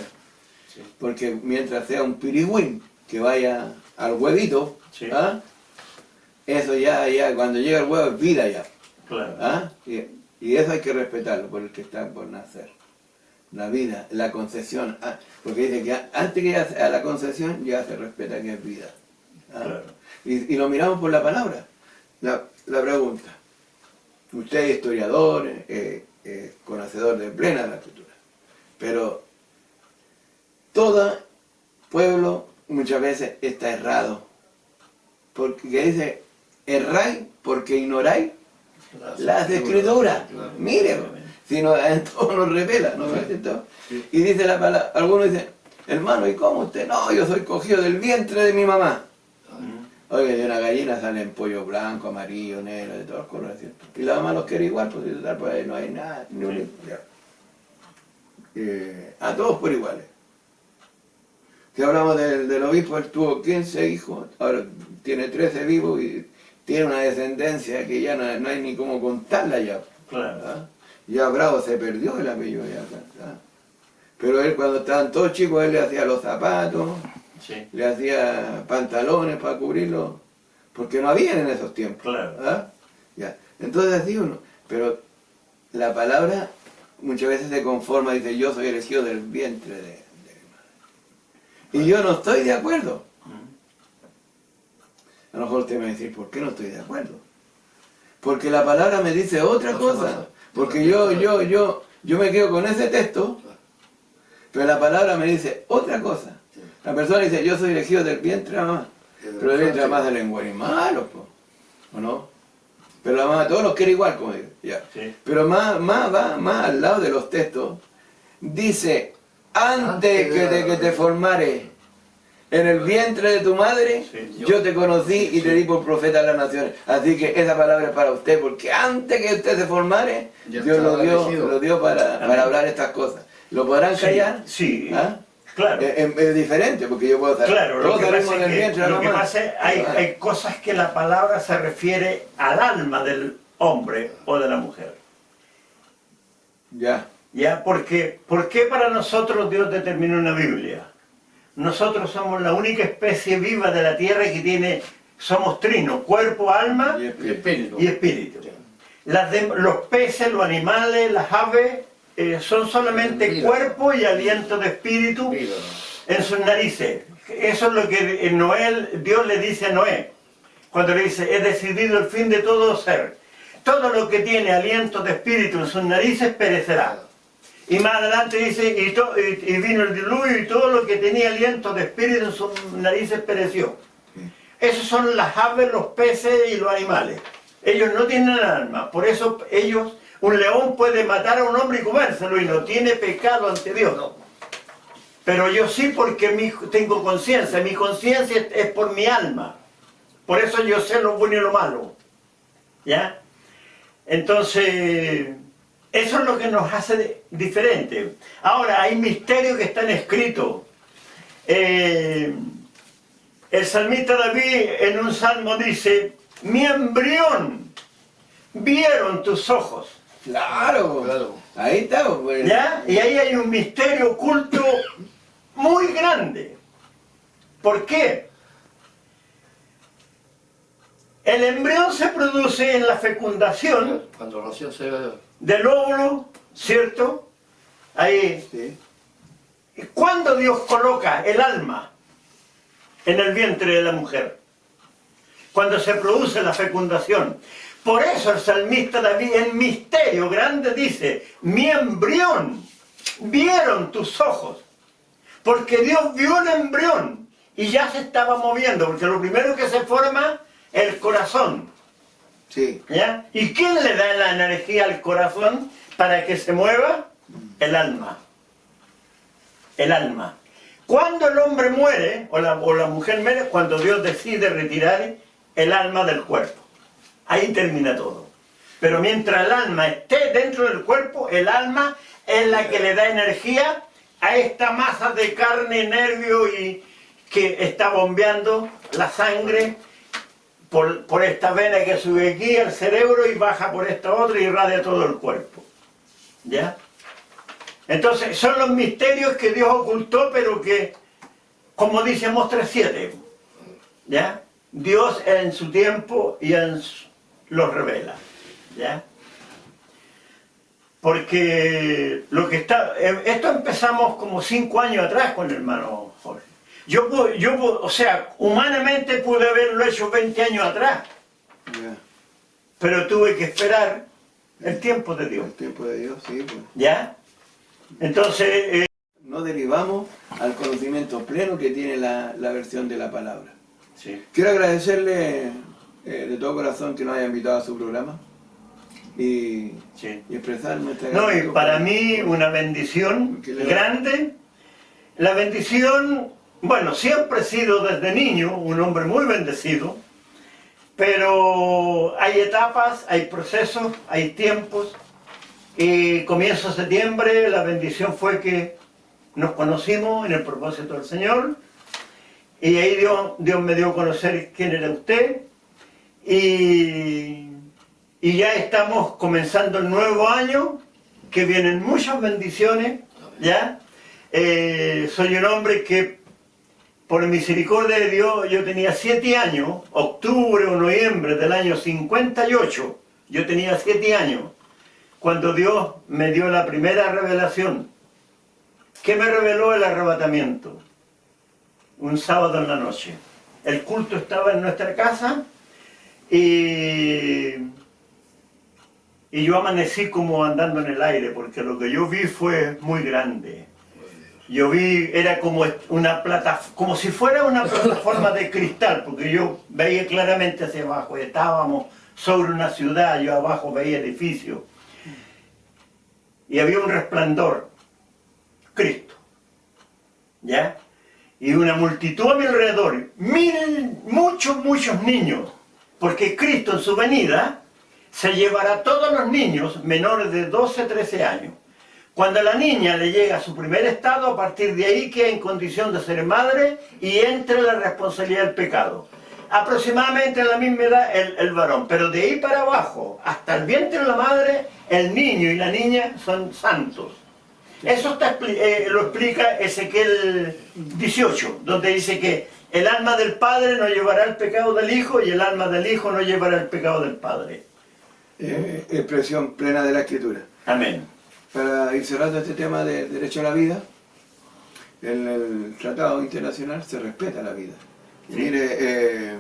porque mientras sea un pirigüín que vaya al huevito, eso ya cuando llega el huevo es vida ya. Y eso hay que respetarlo por el que está por nacer. La vida, la concesión, porque dice que antes que ya sea la concesión ya se respeta que es vida. Y lo miramos por la palabra. La pregunta, usted es historiador, conocedor de plena la escritura, pero todo pueblo muchas veces está errado, porque dice, erráis porque ignoráis las escrituras. Mire, si no, todo nos revela, ¿no? Y dice la palabra, algunos dicen, hermano, ¿y cómo usted? No, yo soy cogido del vientre de mi mamá. Oye, de una gallina salen pollo blanco, amarillo, negro, de todos los colores, ¿cierto? Y la mamá los quiere igual, pues por ahí no hay nada, ni un... a todos por iguales. Si hablamos del obispo, él tuvo 15 hijos, ahora tiene 13 vivos y tiene una descendencia que ya no hay ni cómo contarla ya. Ya Bravo se perdió el apellido ya. Pero él cuando estaban todos chicos, él le hacía los zapatos, le hacía pantalones para cubrirlo, porque no había en esos tiempos. Ya. Entonces así uno, pero la palabra muchas veces se conforma, dice, yo soy elegido del vientre de mi madre. Y yo no estoy de acuerdo. A lo mejor usted me va a decir, ¿por qué no estoy de acuerdo? Porque la palabra me dice otra cosa. Porque yo me quedo con ese texto, pero la palabra me dice otra cosa. La persona dice, yo soy elegido del vientre de la mamá. Pero el vientre de la mamá es de lenguaje malo, ¿o no? Pero la mamá todos los quiere igual, como digo. Ya. Pero va más al lado de los textos. Dice, antes de que te formare en el vientre de tu madre, yo te conocí y te di por profeta a las naciones. Así que esa palabra es para usted, porque antes que usted se formare, Dios lo dio para hablar estas cosas. ¿Lo podrán callar? Sí, claro. Es diferente, porque yo puedo saber. Claro, lo que pasa es que hay cosas que la palabra se refiere al alma del hombre o de la mujer. Ya. ¿Por qué para nosotros Dios determinó una Biblia? Nosotros somos la única especie viva de la tierra que somos trinos, cuerpo, alma y espíritu. Los peces, los animales, las aves, son solamente cuerpo y aliento de espíritu en sus narices. Eso es lo que Dios le dice a Noé, cuando le dice, he decidido el fin de todo ser. Todo lo que tiene aliento de espíritu en sus narices perecerá. Y más adelante dice, y vino el diluvio y todo lo que tenía aliento de espíritu en sus narices pereció. Esos son las aves, los peces y los animales. Ellos no tienen alma, por eso un león puede matar a un hombre y comérselo y no tiene pecado ante Dios. Pero yo sí porque tengo conciencia. Mi conciencia es por mi alma. Por eso yo sé lo bueno y lo malo. ¿Ya? Entonces, eso es lo que nos hace diferentes. Ahora, hay misterios que están escritos. El salmista David en un salmo dice: mi embrión vieron tus ojos. Claro, Claro. ahí está. Pues. ¿Ya? Y ahí hay un misterio oculto muy grande. ¿Por qué? El embrión se produce en la fecundación Cuando nació se del óvulo, ¿cierto? Ahí. Sí. ¿Cuándo Dios coloca el alma en el vientre de la mujer? Cuando se produce la fecundación. Por eso el salmista David en misterio grande dice: mi embrión vieron tus ojos. Porque Dios vio el embrión y ya se estaba moviendo, porque lo primero que se forma es el corazón. Sí. ¿Ya? ¿Y quién le da la energía al corazón para que se mueva? El alma. El alma. Cuando el hombre muere, o la mujer muere, cuando Dios decide retirar el alma del cuerpo. Ahí termina todo. Pero mientras el alma esté dentro del cuerpo, el alma es la que le da energía a esta masa de carne, nervio y que está bombeando la sangre por esta vena que sube aquí al cerebro y baja por esta otra y irradia todo el cuerpo. ¿Ya? Entonces son los misterios que Dios ocultó, pero que, como dice Amós 3:7, ¿ya? Dios en su tiempo y los revela. ¿Ya? Porque lo que está... Esto empezamos como 5 años atrás con el hermano Jorge. O sea, humanamente pude haberlo hecho 20 años atrás, Ya. pero tuve que esperar el tiempo de Dios. El tiempo de Dios, sí. Pues. ¿Ya? Entonces... No derivamos al conocimiento pleno que tiene la versión de la palabra. sí. Quiero agradecerle de todo corazón que nos haya invitado a su programa y expresar nuestra No, y gratitud para por- mí una bendición Porque le- grande. La bendición, bueno, siempre he sido desde niño un hombre muy bendecido, pero hay etapas, hay procesos, hay tiempos. Y comienzo de septiembre la bendición fue que nos conocimos en el propósito del Señor. Y ahí Dios me dio a conocer quién era usted. Y ya estamos comenzando el nuevo año, que vienen muchas bendiciones, ¿ya? Soy un hombre que, por misericordia de Dios, yo tenía 7 años, octubre o noviembre del año 58, yo tenía 7 años, cuando Dios me dio la primera revelación. ¿Qué me reveló el arrebatamiento? Un sábado en la noche. El culto estaba en nuestra casa y yo amanecí como andando en el aire, porque lo que yo vi fue muy grande. Yo vi, era como una como si fuera una plataforma de cristal, porque yo veía claramente hacia abajo. Estábamos sobre una ciudad, yo abajo veía edificios. Y había un resplandor, Cristo. ¿Ya? Y una multitud a mi alrededor, muchos niños, porque Cristo en su venida se llevará a todos los niños menores de 12, 13 años. Cuando a la niña le llega a su primer estado, a partir de ahí queda en condición de ser madre y entra la responsabilidad del pecado. Aproximadamente en la misma edad el varón, pero de ahí para abajo, hasta el vientre de la madre, el niño y la niña son santos. Eso lo explica Ezequiel 18, donde dice que el alma del padre no llevará el pecado del hijo y el alma del hijo no llevará el pecado del padre. expresión plena de la Escritura. Amén. Para ir cerrando este tema de derecho a la vida, en el Tratado Internacional se respeta la vida. Y Sí. mire,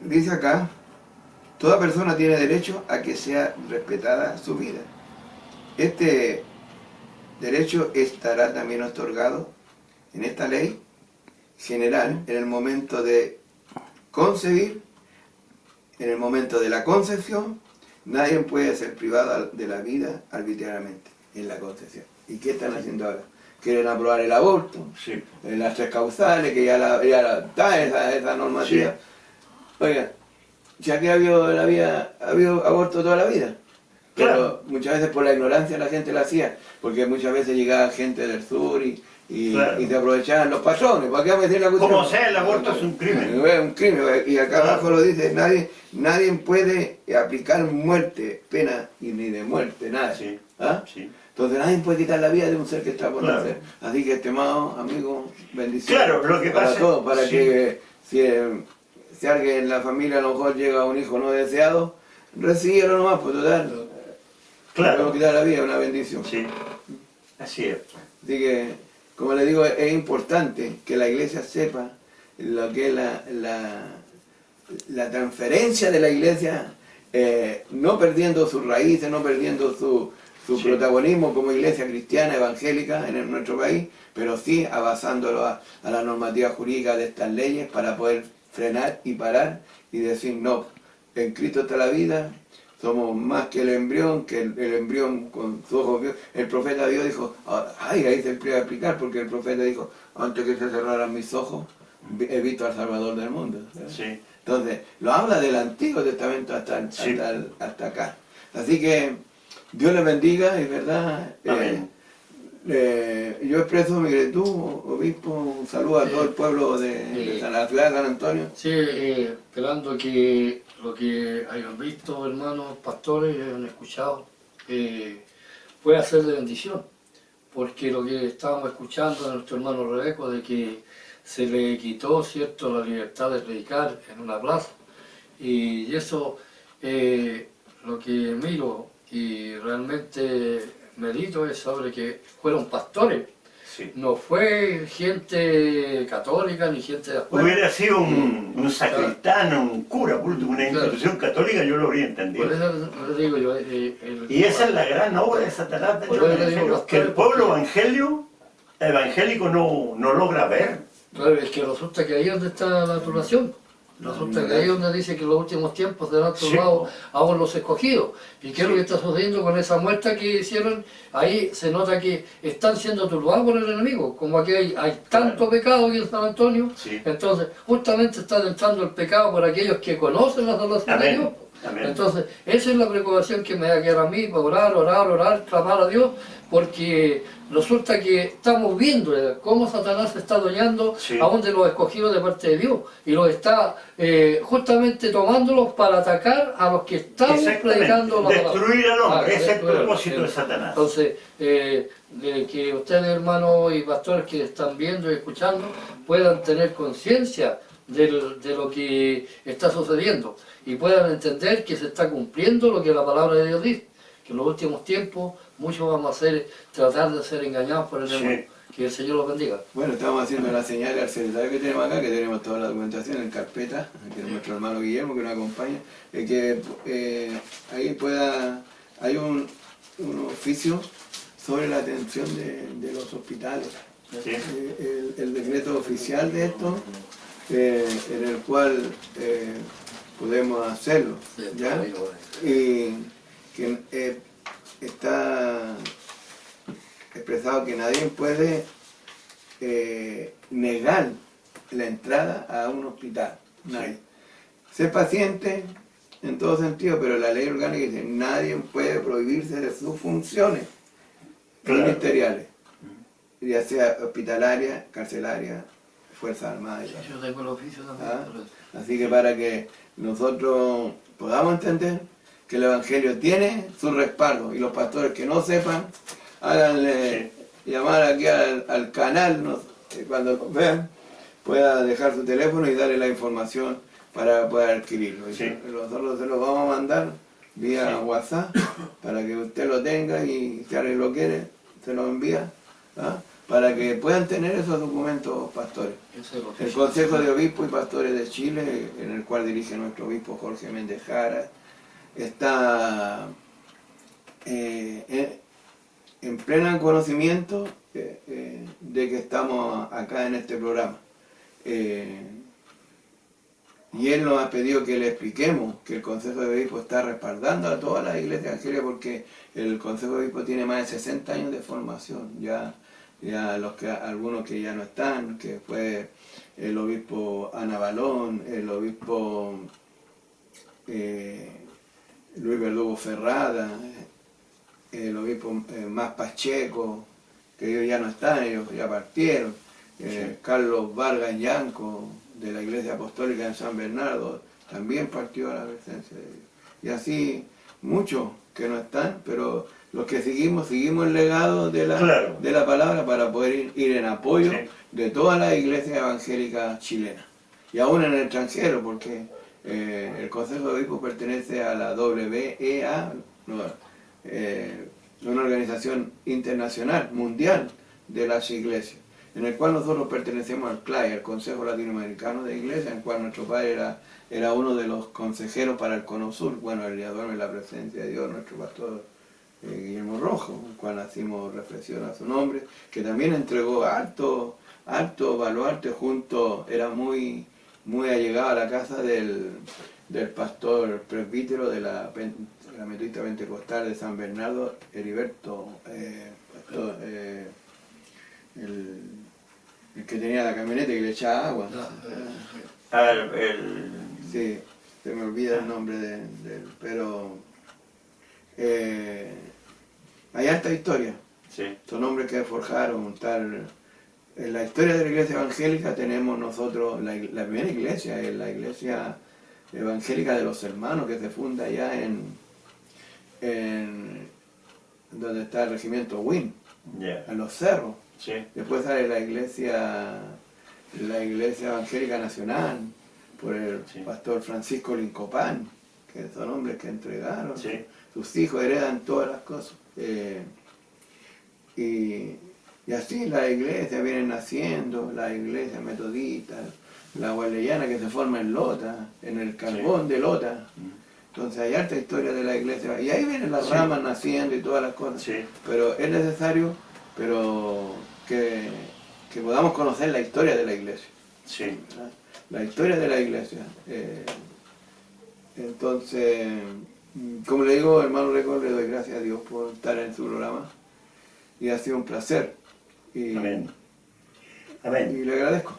dice acá, toda persona tiene derecho a que sea respetada su vida. Este derecho estará también otorgado en esta ley general en el momento de concebir, en el momento de la concepción. Nadie puede ser privado de la vida arbitrariamente en la concepción. ¿Y qué están haciendo ahora? Quieren aprobar el aborto, Sí. las 3 causales, que ya está esa normativa. Sí. Oiga, ya que ha habido aborto toda la vida. Pero Claro. muchas veces por la ignorancia la gente lo hacía, porque muchas veces llegaba gente del sur Claro. y se aprovechaban los patrones. ¿Para qué vamos a decir la cuestión? Como sea, el aborto es un crimen. Es un crimen, y acá Claro. abajo lo dice, nadie puede aplicar muerte, pena y ni de muerte, nada. Sí. ¿Ah? Sí. Entonces nadie puede quitar la vida de un ser que está por Claro. nacer. Así que, estimados amigos, bendiciones. Claro, lo que para pasa- todos, para sí. que si alguien en la familia a lo mejor llega un hijo no deseado, recíbelo nomás, pues total. Claro. Podemos quitar la vida, una bendición. Sí. Así es. Así que, como les digo, es importante que la iglesia sepa lo que es la transferencia de la iglesia, no perdiendo sus raíces, no perdiendo su Sí. protagonismo como iglesia cristiana evangélica en nuestro país, pero sí avanzándolo a la normativa jurídica de estas leyes para poder frenar y parar y decir, no, en Cristo está la vida, somos más que el embrión con sus ojos vio. El profeta Dios dijo, ay, ahí se empieza a explicar, porque el profeta dijo, antes que se cerraran mis ojos, he visto al Salvador del mundo. ¿sabes? Sí. Entonces, lo habla del Antiguo Testamento Sí. hasta acá. Así que Dios les bendiga, y verdad, Amén. yo expreso mi gratitud, obispo, un saludo a todo el pueblo de la ciudad de San Antonio. Sí, esperando que lo que hayan visto, hermanos, pastores, hayan escuchado, pueda ser de bendición. Porque lo que estábamos escuchando de nuestro hermano Rebeco, de que se le quitó, ¿cierto?, la libertad de predicar en una plaza. Y eso, lo que miro y realmente medito es sobre que fueron pastores. Sí. No fue gente católica ni gente de afuera. Hubiera sido un sacristán, un cura, por último, una institución católica, yo lo habría entendido. Por eso le digo yo. Y esa es la gran obra de Satanás dentro Por del eso le digo, evangelio, que el pueblo evangélico no logra ver. Claro, es que resulta que ahí es donde está la tribulación. Resulta que ahí es donde dice que en los últimos tiempos serán turbados aún los escogidos. ¿Y qué es lo que está sucediendo con esa muestra que hicieron? Ahí se nota que están siendo turbados por el enemigo. Como aquí hay tanto pecado aquí en San Antonio, Sí. entonces justamente está entrando el pecado por aquellos que conocen la salvación de Amén. Dios. Amén. Entonces, esa es la preocupación que me da que a mí, para orar, clamar a Dios, porque resulta que estamos viendo cómo Satanás se está adueñando Sí. aún de los escogidos de parte de Dios, y los está justamente tomándolos para atacar a los que están predicando la palabra. Destruir al hombre, ese es el destruir al propósito hombre. de Satanás. Entonces, de que ustedes, hermanos y pastores que están viendo y escuchando, puedan tener conciencia de lo que está sucediendo y puedan entender que se está cumpliendo lo que la palabra de Dios dice, que en los últimos tiempos muchos vamos a tratar de ser engañados por el Sí. demonio. Que el Señor los bendiga. Bueno, estamos haciendo la señal al secretario que tenemos acá, que tenemos toda la documentación en carpeta, que es nuestro hermano Guillermo que nos acompaña, ahí hay un oficio sobre la atención de los hospitales. Sí. El decreto oficial de esto, en el cual podemos hacerlo, ¿ya? Y que está expresado que nadie puede negar la entrada a un hospital, nadie. Ser paciente en todo sentido, pero la ley orgánica dice nadie puede prohibirse de sus funciones ministeriales, ya sea hospitalaria, carcelaria, Fuerzas Armadas. Yo tengo el oficio también. ¿Ah? Así que para que nosotros podamos entender que el Evangelio tiene su respaldo, y los pastores que no sepan, háganle llamar aquí al canal, cuando lo vean, pueda dejar su teléfono y darle la información para poder adquirirlo. Y nosotros se lo vamos a mandar vía WhatsApp para que usted lo tenga, y si alguien lo quiere, se lo envía, ¿ah? Para que puedan tener esos documentos, pastores. El Consejo de Obispos y Pastores de Chile, en el cual dirige nuestro obispo Jorge Méndez Jara, está en pleno conocimiento de que estamos acá en este programa. Y él nos ha pedido que le expliquemos que el Consejo de Obispos está respaldando a todas las iglesias evangélicas porque el Consejo de Obispos tiene más de 60 años de formación. Ya algunos que ya no están, que fue el obispo Ana Balón, el obispo Luis Verdugo Ferrada, el obispo Más Pacheco, que ellos ya no están, ellos ya partieron, Carlos Vargas Yanco, de la Iglesia Apostólica en San Bernardo, también partió a la presencia de Dios. Y así muchos que no están, pero los que seguimos el legado de la palabra para poder ir en apoyo de todas las iglesias evangélicas chilenas. Y aún en el extranjero, porque el Consejo de Obispos pertenece a la WEA, una organización internacional, mundial de las iglesias, en el cual nosotros pertenecemos al CLAI, al Consejo Latinoamericano de Iglesias, en el cual nuestro padre era uno de los consejeros para el Cono Sur. Bueno, el día duerme en la presencia de Dios, nuestro pastor Guillermo Rojo, el cual hacimos reflexión a su nombre, que también entregó alto baluarte junto, era muy allegado a la casa del pastor presbítero de la Metodista Pentecostal de San Bernardo, Heriberto, el que tenía la camioneta y le echaba agua. Sí, se me olvida el nombre de él, pero hay harta historia. Sí. Son hombres que forjaron en la historia de la iglesia evangélica tenemos nosotros la primera iglesia, es la iglesia evangélica de los hermanos que se funda allá en donde está el regimiento Win, en los cerros. Sí. Después sale la iglesia evangélica nacional por el pastor Francisco Lincopán, que son hombres que entregaron, sus hijos heredan todas las cosas. Y así la iglesia viene naciendo, la iglesia metodista, la gualeyana que se forma en Lota, en el carbón de Lota. Entonces hay harta historia de la iglesia, y ahí vienen las ramas naciendo y todas las cosas. Pero es necesario que podamos conocer la historia de la iglesia. La historia de la iglesia. Entonces, como le digo, hermano Record, le doy gracias a Dios por estar en su programa. Y ha sido un placer. Amén. Amén. Y le agradezco.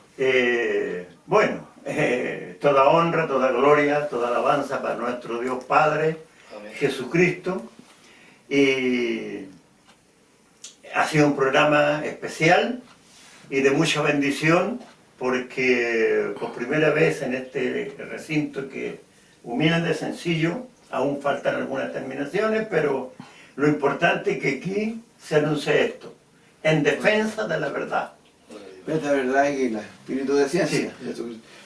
Toda honra, toda gloria, toda alabanza para nuestro Dios Padre, amén, Jesucristo. Y ha sido un programa especial y de mucha bendición, porque por primera vez en este recinto que humilde, sencillo, aún faltan algunas terminaciones, pero lo importante es que aquí se anuncie esto, en defensa de la verdad. Esta verdad y el espíritu de ciencia.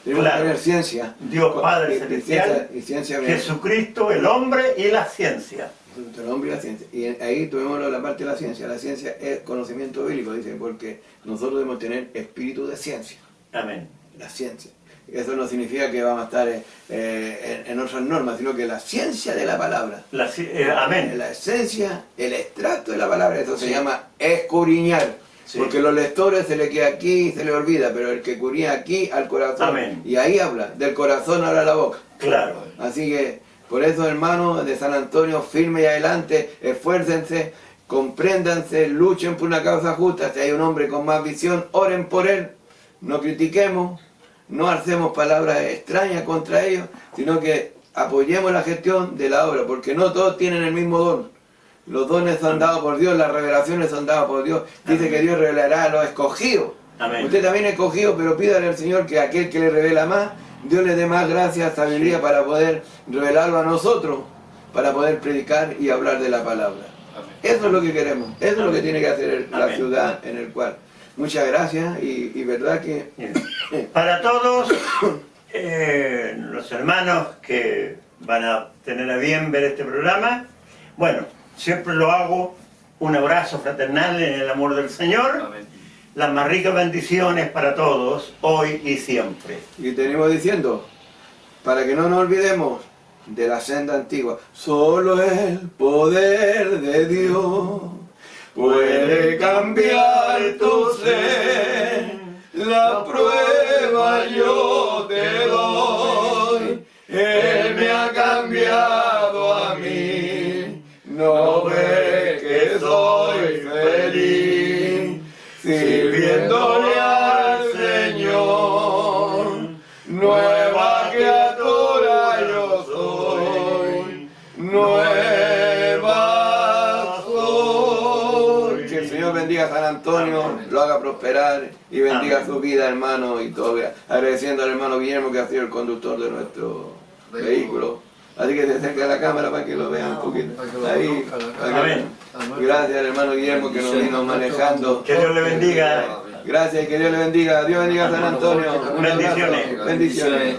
Tenemos que tener ciencia. Dios Padre Celestial, y ciencia Jesucristo, el hombre y la ciencia. El hombre y la ciencia. Y ahí tuvimos la parte de la ciencia. La ciencia es conocimiento bíblico, dice, porque nosotros debemos tener espíritu de ciencia. Amén. La ciencia. Eso no significa que vamos a estar en otras normas, sino que la ciencia de la palabra. Amén. La esencia, el extracto de la palabra, eso se llama escudriñar. Porque los lectores se le queda aquí y se le olvida, pero el que escudriña aquí al corazón. Amén. Y ahí habla, del corazón habla la boca. Claro. Así que, por eso, hermanos de San Antonio, firme y adelante, esfuércense, compréndanse, luchen por una causa justa. Si hay un hombre con más visión, oren por él, no critiquemos, no hacemos palabras extrañas contra ellos, sino que apoyemos la gestión de la obra, porque no todos tienen el mismo don. Los dones son dados por Dios, las revelaciones son dadas por Dios. Dice amén, que Dios revelará a los escogidos. Amén. Usted también es escogido, pero pídale al Señor que aquel que le revela más, Dios le dé más gracia, sabiduría para poder revelarlo a nosotros, para poder predicar y hablar de la palabra. Amén. Eso es lo que queremos, eso amén, es lo que tiene que hacer la ciudad en el cual. Muchas gracias y verdad que... Para todos los hermanos que van a tener a bien ver este programa, bueno, siempre lo hago, un abrazo fraternal en el amor del Señor. Amén. Las más ricas bendiciones para todos, hoy y siempre. Y tenemos diciendo, para que no nos olvidemos de la senda antigua, solo el poder de Dios puede cambiar tu ser, la prueba yo te doy. Él me ha cambiado a mí. No ves que soy feliz sirviéndole al Señor. Nueva criatura yo soy, nueva soy. Que el Señor bendiga a San Antonio, lo haga prosperar y bendiga su vida, hermano, y todo. Agradeciendo al hermano Guillermo, que ha sido el conductor de nuestro vehículo. Así que se acerca a la cámara para que lo vean un poquito. Ahí. Gracias al hermano Guillermo que nos vino manejando. Que Dios le bendiga. Gracias y que Dios le bendiga. Dios bendiga a San Antonio. Bendiciones. Bendiciones.